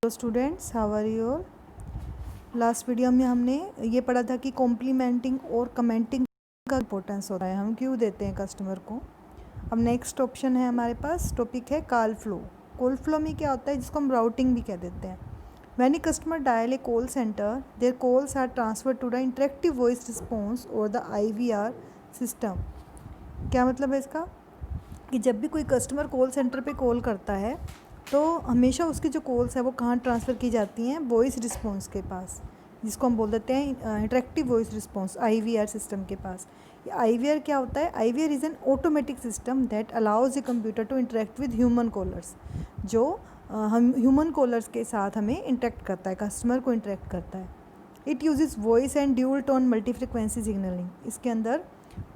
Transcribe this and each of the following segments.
Students, how are you all. Last video में हमने ये पढ़ा था कि कॉम्प्लीमेंटिंग और कमेंटिंग का इम्पोर्टेंस होता है, हम क्यों देते हैं कस्टमर को। अब नेक्स्ट ऑप्शन है हमारे पास, टॉपिक है कॉल फ्लो। कॉल फ्लो में क्या होता है, जिसको हम राउटिंग भी कह देते हैं। When a customer dial a call centre, there calls are transfer to the interactive voice response or the IVR system. क्या मतलब है इसका, कि जब भी कोई कस्टमर कॉल सेंटर पे कॉल करता है तो हमेशा उसकी जो कॉल्स है वो कहाँ ट्रांसफ़र की जाती हैं, वॉइस रिस्पॉन्स के पास, जिसको हम बोल देते हैं interactive voice response, IVR system के पास। ये IVR क्या होता है? IVR is an automatic system that allows a computer to interact with human callers. जो हम ह्यूमन कॉलर्स के साथ हमें इंटरेक्ट करता है, कस्टमर को इंटरेक्ट करता है। It uses voice and dual tone multi frequency signalling. इसके अंदर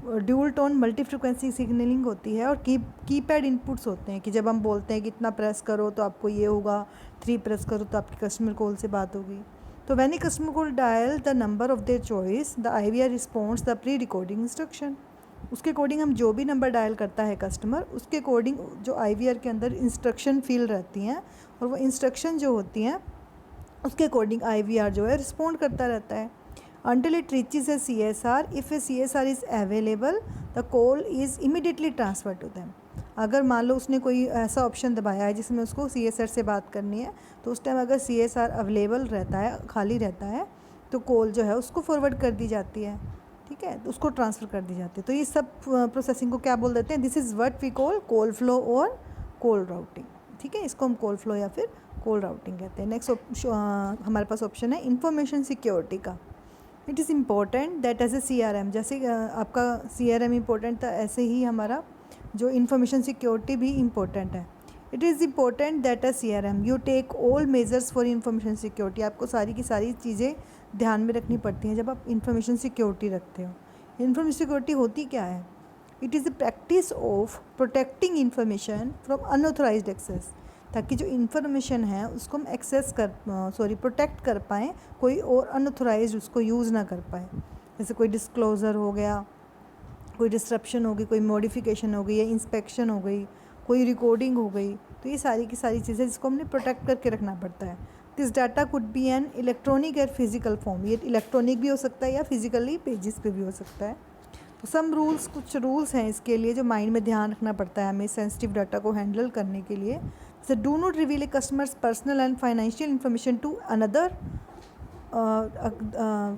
dual tone multi frequency signalling होती है और कीपैड इनपुट्स होते हैं कि जब हम बोलते हैं कि इतना प्रेस करो तो आपको ये होगा, 3 प्रेस करो तो आपकी कस्टमर कॉल से बात होगी। तो when a customer call dial the number of their choice, the IVR response the pre recording instruction. उसके अकॉर्डिंग हम जो भी नंबर डायल करता है कस्टमर, उसके अकॉर्डिंग जो IVR के अंदर इंस्ट्रक्शन फील रहती हैं और वो इंस्ट्रक्शन जो होती हैं उसके अकॉर्डिंग IVR जो है रिस्पॉन्ड करता रहता है until it reaches a CSR. If a CSR is available, the call is immediately transferred to them. अगर मान लो उसने कोई ऐसा ऑप्शन दबाया है जिसमें उसको CSR से बात करनी है, तो उस टाइम अगर CSR अवेलेबल रहता है, खाली रहता है, तो कॉल जो है उसको फॉरवर्ड कर दी जाती है। ठीक है, तो उसको ट्रांसफ़र कर दी जाती है। तो ये सब प्रोसेसिंग को क्या बोल देते हैं? This is what we call call flow और कॉल राउटिंग। ठीक है, इसको हम कॉल फ्लो या फिर कॉल राउटिंग कहते हैं। नेक्स्ट हमारे पास ऑप्शन है इंफॉर्मेशन सिक्योरिटी का। It is important that as a CRM, जैसे आपका CRM इम्पोर्टेंट था, ऐसे ही हमारा जो इन्फॉर्मेशन सिक्योरिटी भी इम्पोर्टेंट है। It is important that as CRM you take all measures for information security. आपको सारी की सारी चीज़ें ध्यान में रखनी पड़ती हैं जब आप इन्फॉर्मेशन सिक्योरिटी रखते हो। इन्फॉर्मेशन सिक्योरिटी होती क्या है? It is the practice of protecting information from unauthorised access, ताकि जो इन्फॉर्मेशन है उसको हम प्रोटेक्ट कर पाएँ, कोई और अनऑथराइज्ड उसको यूज़ ना कर पाए। जैसे कोई डिस्क्लोज़र हो गया, कोई डिस्ट्रप्शन हो गई, कोई मॉडिफिकेशन हो गई या इंस्पेक्शन हो गई, कोई रिकॉर्डिंग हो गई, तो ये सारी की सारी चीज़ें जिसको हमने प्रोटेक्ट करके रखना पड़ता है। This data could be an electronic या फिजिकल फॉर्म। ये इलेक्ट्रॉनिक भी हो सकता है या फिजिकली पेजेस पे भी हो सकता है। तो सम रूल्स, कुछ रूल्स हैं इसके लिए जो माइंड में ध्यान रखना पड़ता है हमें सेंसिटिव डाटा को हैंडल करने के लिए। जैसे do not reveal a customer's personal and financial information to another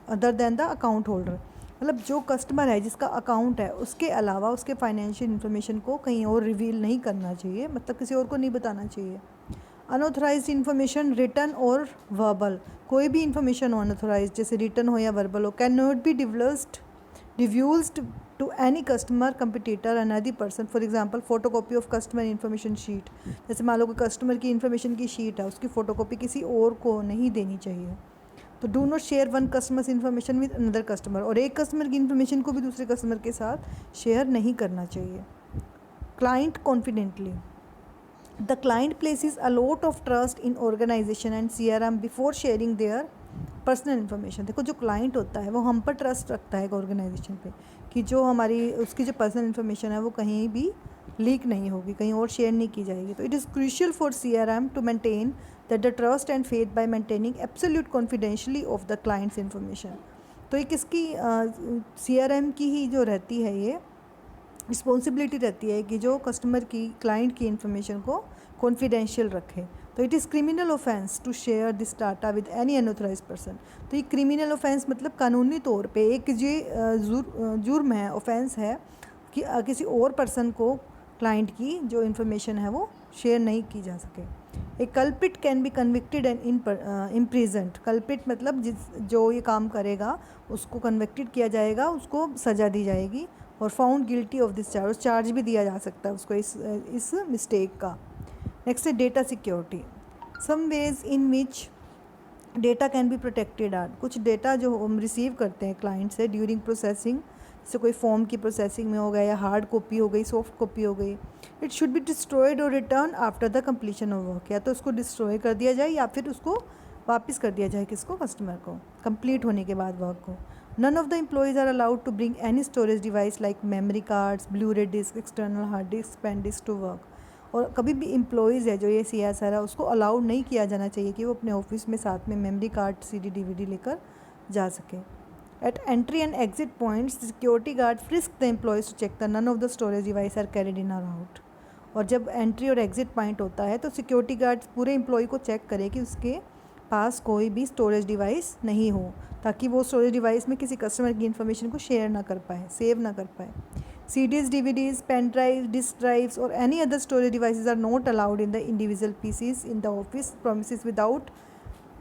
other than the account holder. मतलब जो कस्टमर है, जिसका अकाउंट है, उसके अलावा उसके फाइनेंशियल इन्फॉर्मेशन को कहीं और रिवील नहीं करना चाहिए, मतलब किसी और को नहीं बताना चाहिए। अनऑथराइज्ड इन्फॉर्मेशन रिटर्न और वर्बल, कोई भी इन्फॉर्मेशन हो अनऑथराइज्ड, जैसे रिटर्न हो या वर्बल हो, can not be divulged to any customer, competitor, another person. For example, photocopy of customer information sheet. जैसे मान लो कि कस्टमर की इन्फॉर्मेशन की शीट है, उसकी फ़ोटोकॉपी किसी और को नहीं देनी चाहिए। तो do not share one customers information with another customer, और एक कस्टमर की इन्फॉर्मेशन को भी दूसरे कस्टमर के साथ शेयर नहीं करना चाहिए। Client confidently, the client places a lot of trust in organisation and CRM before sharing their personal information. देखो, जो क्लाइंट होता है वो हम पर ट्रस्ट रखता है एक ऑर्गेनाइजेशन पे, कि जो हमारी उसकी जो पर्सनल इन्फॉर्मेशन है वो कहीं भी लीक नहीं होगी, कहीं और शेयर नहीं की जाएगी। तो it is crucial for CRM to maintain that the trust and faith by maintaining absolute confidentiality of the client's information. तो ये किसकी CRM की ही जो रहती है, ये रिस्पॉन्सिबिलिटी रहती है कि जो कस्टमर की, क्लाइंट की इन्फॉर्मेशन को कॉन्फिडेंशियल रखे। तो it is criminal offence to share this data with any unauthorised person. तो ये क्रिमिनल ऑफेंस मतलब कानूनी तौर पे एक ये जुर्म है, ऑफेंस है कि किसी और पर्सन को क्लाइंट की जो इन्फॉर्मेशन है वो शेयर नहीं की जा सके। A culprit can be convicted and imprisoned. Culprit मतलब जो ये काम करेगा उसको कन्विक्टेड किया जाएगा, उसको सज़ा दी जाएगी, और found guilty of this charge, charge भी दिया जा सकता है उसको इस मिस्टेक का। नेक्स्ट है data security. Some ways in which data can be protected are. कुछ डेटा जो हम रिसीव करते हैं क्लाइंट से ड्यूरिंग प्रोसेसिंग, जैसे कोई फॉर्म की प्रोसेसिंग में हो गया या हार्ड कॉपी हो गई, सॉफ्ट कॉपी हो गई, इट शुड बी डिस्ट्रॉयड और return after the completion of work. या तो उसको डिस्ट्रॉय कर दिया जाए या फिर उसको वापस कर दिया जाए, किसको? कस्टमर को, कंप्लीट होने के बाद वर्क को। None of the employees are allowed to bring any storage device like memory cards, Blu-ray disc, external hard disk, pen disk to work. और कभी भी एम्प्लॉयज़ है जो ये CSR है उसको अलाउड नहीं किया जाना चाहिए कि वो अपने ऑफिस में साथ में मेमोरी कार्ड CD DVD लेकर जा सकें। At entry and exit points, the security guard frisked the employees to check that none of the storage devices are carried in or out. और जब एंट्री और एग्ज़िट पॉइंट होता है तो security guard पूरे एम्प्लॉय को चेक करे कि उसके पास कोई भी स्टोरेज डिवाइस नहीं हो, ताकि वो स्टोरेज डिवाइस में किसी कस्टमर की इन्फॉर्मेशन को शेयर ना कर पाए, सेव ना कर पाए। CDs, DVDs, pen drive, disk drives और any other storage devices are not allowed in the individual PCs in the office premises without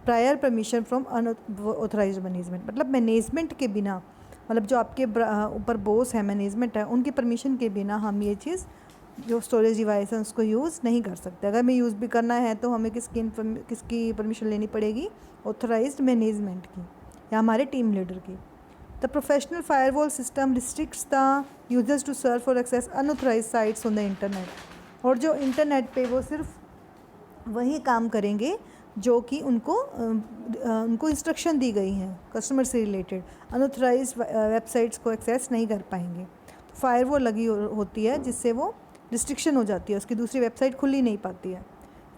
prior permission from unauthorised management. मतलब मैनेजमेंट के बिना, मतलब जो आपके ऊपर बॉस है, मैनेजमेंट है, उनकी परमिशन के बिना हम ये चीज़ जो स्टोरेज डिवाइस है उसको यूज़ नहीं कर सकते। अगर हमें यूज़ भी करना है तो हमें किसकी परमिशन लेनी पड़ेगी? ऑथराइज्ड मैनेजमेंट की या हमारे टीम लीडर की। The professional firewall system restricts the users to surf or access unauthorised sites on the internet. और जो इंटरनेट पे वो सिर्फ वही काम करेंगे जो कि उनको इंस्ट्रक्शन दी गई हैं कस्टमर से रिलेटेड, अनऑथराइज्ड वेबसाइट्स को एक्सेस नहीं कर पाएंगे। तो फायरवॉल लगी होती है जिससे वो रिस्ट्रिक्शन हो जाती है, उसकी दूसरी वेबसाइट खुल ही नहीं पाती है।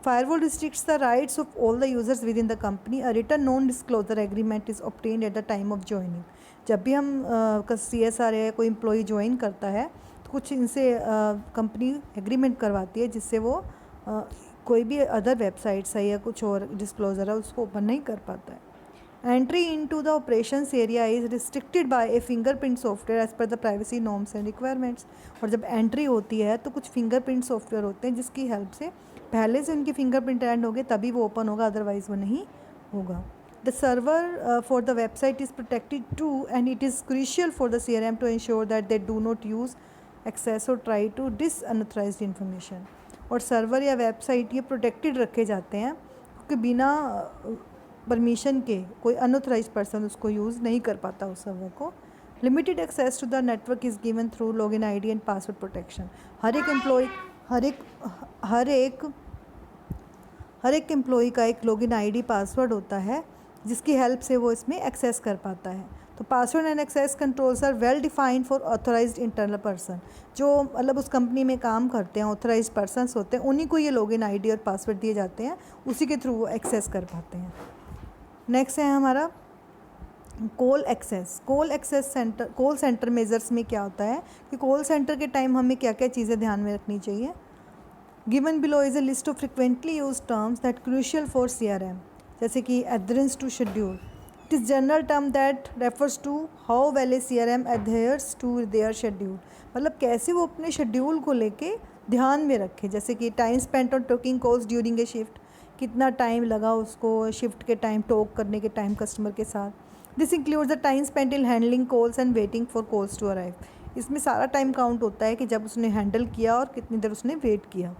Firewall restricts the rights of all the users within the company. A written non disclosure agreement is obtained at the time of joining. जब भी हम CSR या कोई एम्प्लॉय ज्वाइन करता है तो कुछ इनसे कंपनी एग्रीमेंट करवाती है जिससे वो कोई भी अदर वेबसाइट्स है या कुछ और डिस्क्लोजर है उसको ओपन नहीं कर पाता है। Entry into the operations area is restricted by a fingerprint software as per the privacy norms and requirements. और जब एंट्री होती है तो कुछ फिंगरप्रिंट सॉफ्टवेयर होते हैं जिसकी हेल्प से पहले से उनकी फिंगरप्रिंट ऐड होंगे तभी वो ओपन होगा, अदरवाइज वो नहीं होगा। The server for the website is protected to and it is crucial for the CRM to ensure that they do not use access or try to disunauthorised information. और server या website ये protected रखे जाते हैं क्योंकि बिना permission के कोई अनऑथराइज्ड पर्सन उसको यूज़ नहीं कर पाता उस सर्वर को। Limited access to the network is given through login ID and password protection. हर एक एम्प्लॉय का एक लॉगिन ID पासवर्ड होता है जिसकी हेल्प से वो इसमें एक्सेस कर पाता है। तो password and access controls are well defined for authorised internal person. जो मतलब उस कंपनी में काम करते हैं, ऑथराइज्ड पर्सनस होते हैं, उन्हीं को ये लॉगिन ID और पासवर्ड दिए जाते हैं, उसी के थ्रू वो एक्सेस कर पाते हैं। नेक्स्ट है हमारा call access. Call centre measures में क्या होता है कि कॉल सेंटर के टाइम हमें क्या क्या चीज़ें ध्यान में रखनी चाहिए। Given below is a list of frequently use terms that crucial for CRM, जैसे कि adherence to schedule. It is general term that refers to how well a CRM adheres to their schedule. मतलब कैसे वो अपने schedule को लेके ध्यान में रखे, जैसे कि time spent on talking calls during a shift, कितना टाइम लगा उसको शिफ्ट के टाइम टॉक करने के टाइम कस्टमर के साथ। This includes the time spent in handling calls and waiting for calls to arrive. इसमें सारा टाइम काउंट होता है कि जब उसने हैंडल किया और कितनी देर उसने वेट किया।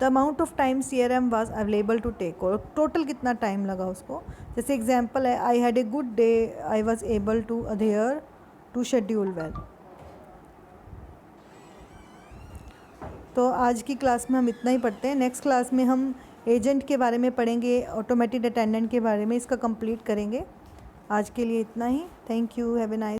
The amount of time CRM was available to take, और टोटल कितना टाइम लगा उसको। जैसे एग्जांपल है, I had a good day, I was able to adhere to schedule well. तो आज की क्लास में हम इतना ही पढ़ते हैं। नेक्स्ट क्लास में हम एजेंट के बारे में पढ़ेंगे, ऑटोमेटेड अटेंडेंट के बारे में, इसका कंप्लीट करेंगे। आज के लिए इतना ही। Thank you, have a nice